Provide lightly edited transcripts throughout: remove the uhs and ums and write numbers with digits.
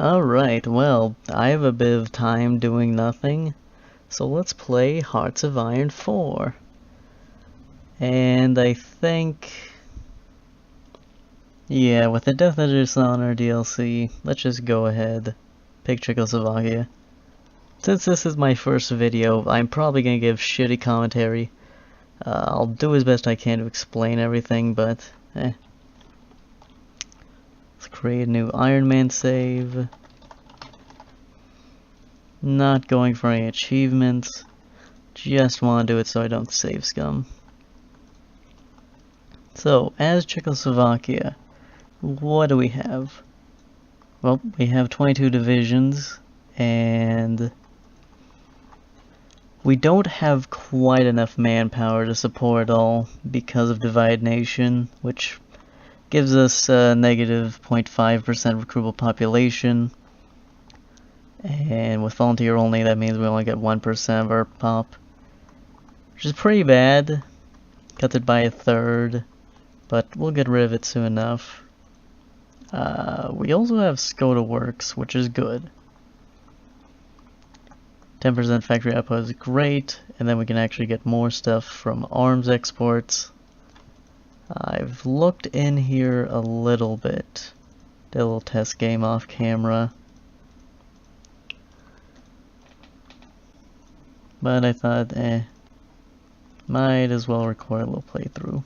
Alright, well, I have a bit of time doing nothing, so let's play Hearts of Iron 4. And I think... yeah, with the Death of Dishonor DLC, let's just go ahead, pick Czechoslovakia. Since this is my first video, I'm probably gonna give shitty commentary. I'll do as best I can to explain everything, but Let's create a new Iron Man save. Not going for any achievements. Just want to do it so I don't save scum. So, as Czechoslovakia, what do we have? Well, we have 22 divisions, and we don't have quite enough manpower to support all because of Divide Nation, which gives us a negative 0.5% recruitable population. And with volunteer only, that means we only get 1% of our pop, which is pretty bad. Cuts it by a third, but we'll get rid of it soon enough. We also have Skoda Works, which is good. 10% factory output is great, and then we can actually get more stuff from arms exports. I've looked in here a little bit. Did a little test game off camera. But I thought, might as well record a little playthrough.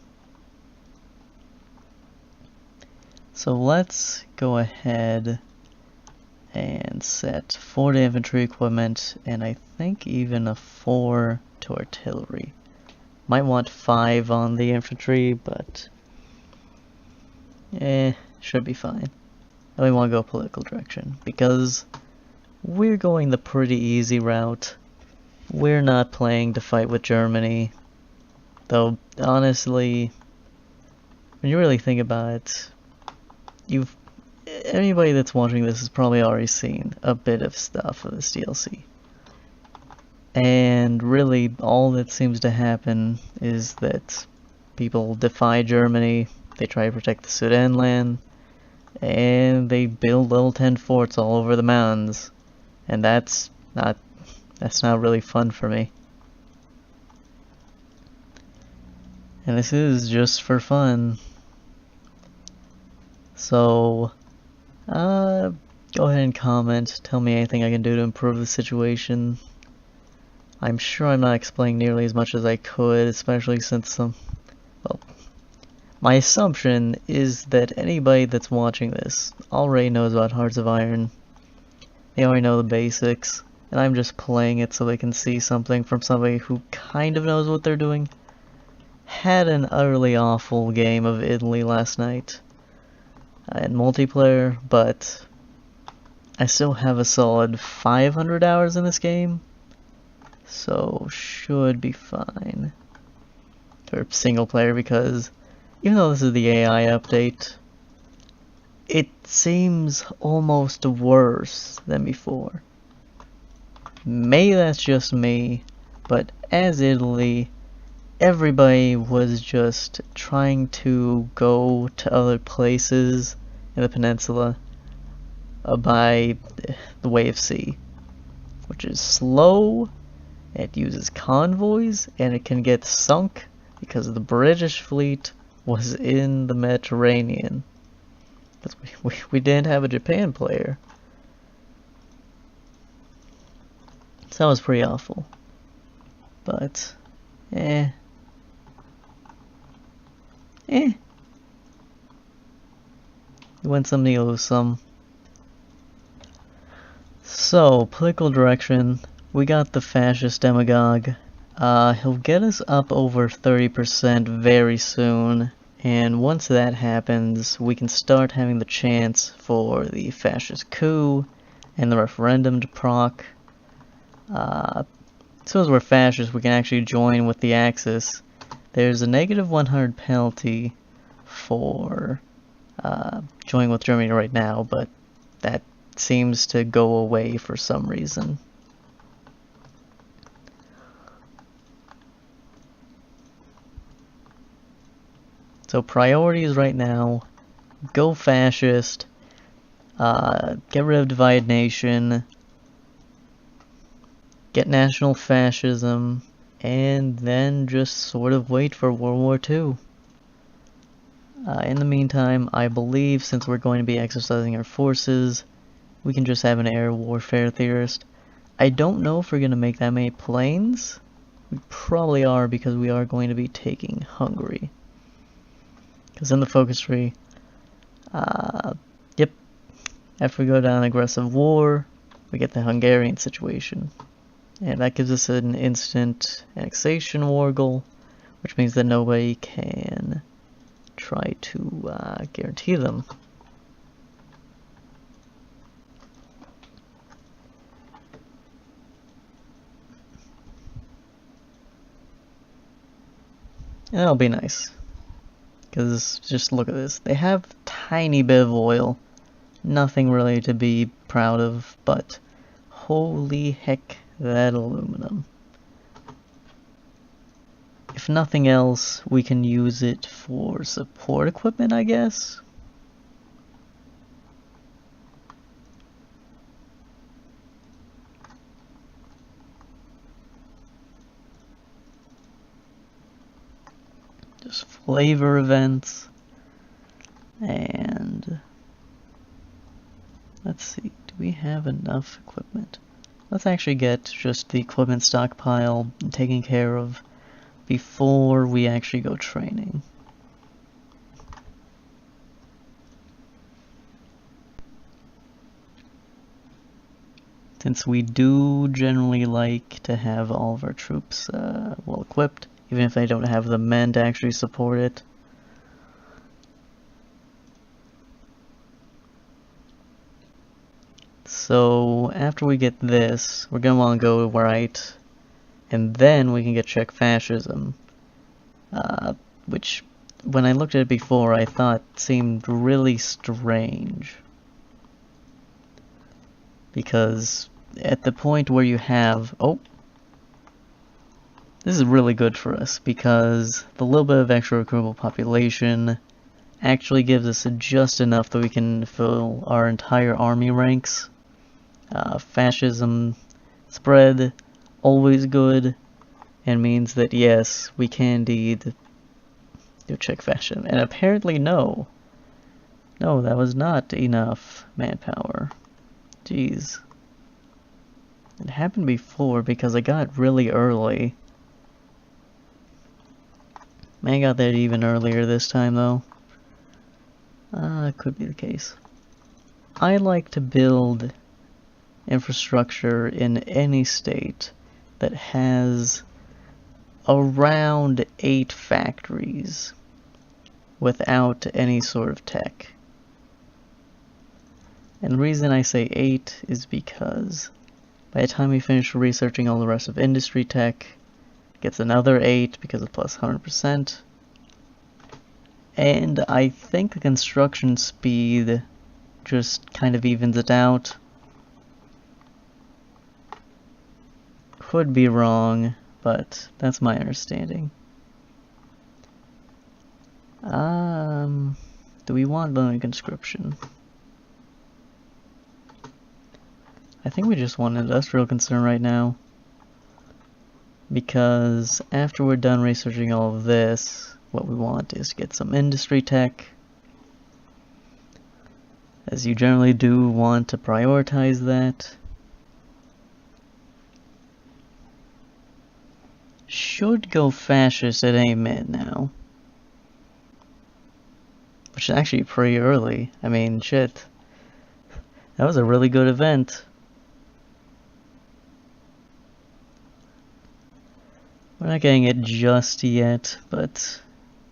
So let's go ahead and set 4 to infantry equipment, and I think even a 4 to artillery. Might want 5 on the infantry, but should be fine. And we want to go political direction, because we're going the pretty easy route. We're not playing to fight with Germany, though honestly, when you really think about it, anybody that's watching this has probably already seen a bit of stuff of this DLC. And really, all that seems to happen is that people defy Germany, they try to protect the Sudetenland, and they build level 10 forts all over the mountains. And that's not really fun for me. And this is just for fun. So, go ahead and comment, tell me anything I can do to improve the situation. I'm sure I'm not explaining nearly as much as I could, especially since well, my assumption is that anybody that's watching this already knows about Hearts of Iron. They already know the basics, and I'm just playing it so they can see something from somebody who kind of knows what they're doing. Had an utterly awful game of Italy last night in multiplayer, but I still have a solid 500 hours in this game, so should be fine for single player, because even though this is the AI update, it seems almost worse than before. Maybe that's just me, but as Italy, everybody was just trying to go to other places in the peninsula by the way of sea, which is slow, it uses convoys, and it can get sunk because the British fleet was in the Mediterranean. Because we didn't have a Japan player. So that was pretty awful. But, You win some, you lose some. So, political direction. We got the fascist demagogue. He'll get us up over 30% very soon. And once that happens, we can start having the chance for the fascist coup and the referendum to proc. As soon as we're fascist, we can actually join with the Axis. There's a negative 100 penalty for joining with Germany right now, but that seems to go away for some reason. So priorities right now, go fascist, get rid of divided nation, get national fascism, and then just sort of wait for World War II. In the meantime, I believe since we're going to be exercising our forces, we can just have an air warfare theorist. I don't know if we're going to make that many planes. We probably are, because we are going to be taking Hungary. Because in the focus tree, yep, after we go down aggressive war, we get the Hungarian situation. And that gives us an instant annexation war goal, which means that nobody can try to guarantee them. And that'll be nice. Because just look at this. They have a tiny bit of oil. Nothing really to be proud of, but holy heck, that aluminum. If nothing else, we can use it for support equipment, I guess. Just flavor events. And let's see, do we have enough equipment? Let's actually get just the equipment stockpile taken care of before we actually go training. Since we do generally like to have all of our troops well equipped, even if they don't have the men to actually support it. So after we get this, we're going to want to go right, and then we can get Czech fascism, which when I looked at it before I thought seemed really strange. Because at the point where you have, oh, this is really good for us, because the little bit of extra recruitable population actually gives us just enough that we can fill our entire army ranks. Fascism spread, always good, and means that yes, we can indeed do Czech fascism. And apparently no, that was not enough manpower. Jeez. It happened before because I got really early. May got there even earlier this time though. Could be the case. I like to build infrastructure in any state that has around 8 factories without any sort of tech. And the reason I say 8 is because by the time we finish researching all the rest of industry tech, it gets another 8 because of plus 100%. And I think the construction speed just kind of evens it out. Could be wrong, but that's my understanding. Do we want the conscription? I think we just want industrial concern right now. Because after we're done researching all of this, what we want is to get some industry tech. As you generally do want to prioritize that. Should go fascist at any minute now. Which is actually pretty early. I mean, shit. That was a really good event. We're not getting it just yet, but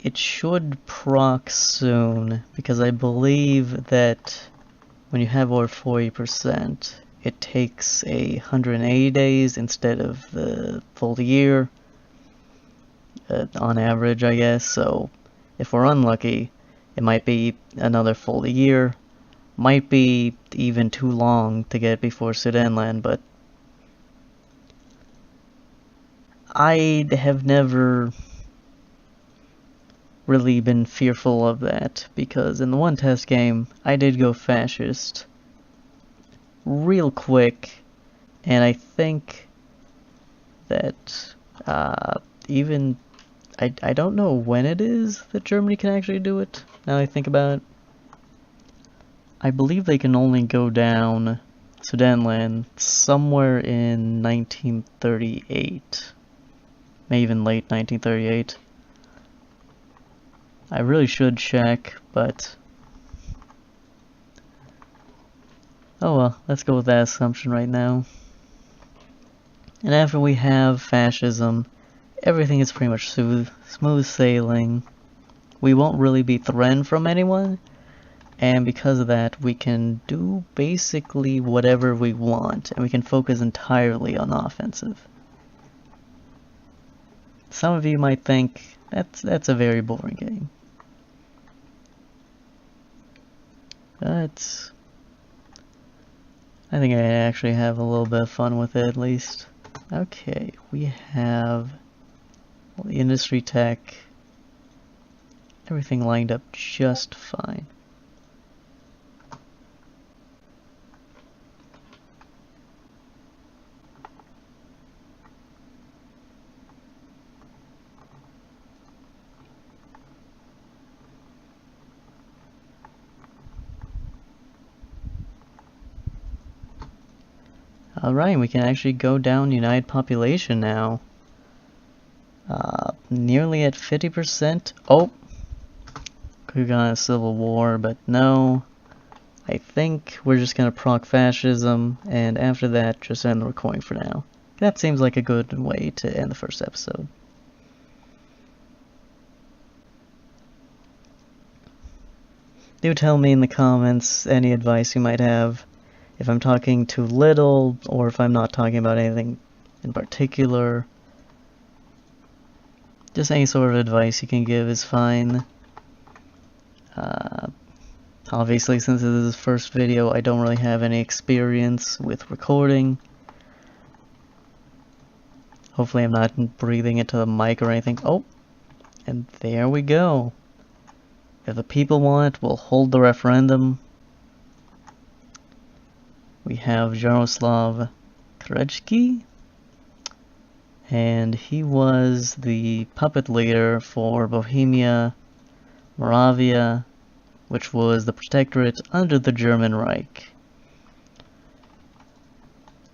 it should proc soon, because I believe that when you have over 40%, it takes 180 days instead of the full year, on average, I guess. So if we're unlucky, it might be another full year. Might be even too long to get before Sudanland, but I have never really been fearful of that, because in the one test game, I did go fascist, real quick, and I think that even I don't know when it is that Germany can actually do it, now I think about it. I believe they can only go down Sudanland somewhere in 1938. Maybe even late 1938. I really should check, but oh well, let's go with that assumption right now. And after we have fascism, everything is pretty much smooth sailing. We won't really be threatened from anyone, and because of that, we can do basically whatever we want, and we can focus entirely on offensive. Some of you might think that's a very boring game, but I think I actually have a little bit of fun with it at least. Okay, we have the industry tech, everything lined up just fine. Alright, we can actually go down United Population now. Nearly at 50%. Oh! Could've gone a civil war, but no. I think we're just gonna proc fascism, and after that, just end the recording for now. That seems like a good way to end the first episode. Do tell me in the comments any advice you might have. If I'm talking too little, or if I'm not talking about anything in particular. Just any sort of advice you can give is fine. Obviously, since this is the first video, I don't really have any experience with recording. Hopefully I'm not breathing into the mic or anything. Oh! And there we go. If the people want it, we'll hold the referendum. We have Jaroslav Krejci, and he was the puppet leader for Bohemia, Moravia, which was the protectorate under the German Reich.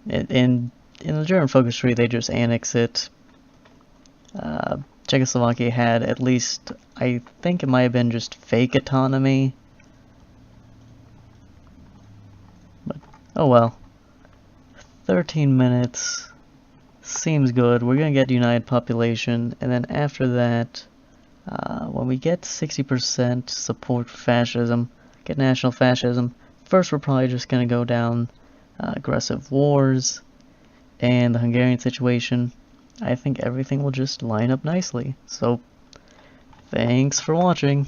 In the German focus tree, they just annex it. Czechoslovakia had at least, I think it might have been just fake autonomy. Oh well, 13 minutes, seems good. We're gonna get United Population, and then after that, when we get 60% support for fascism, get national fascism, first we're probably just gonna go down aggressive wars, and the Hungarian situation. I think everything will just line up nicely. So, thanks for watching.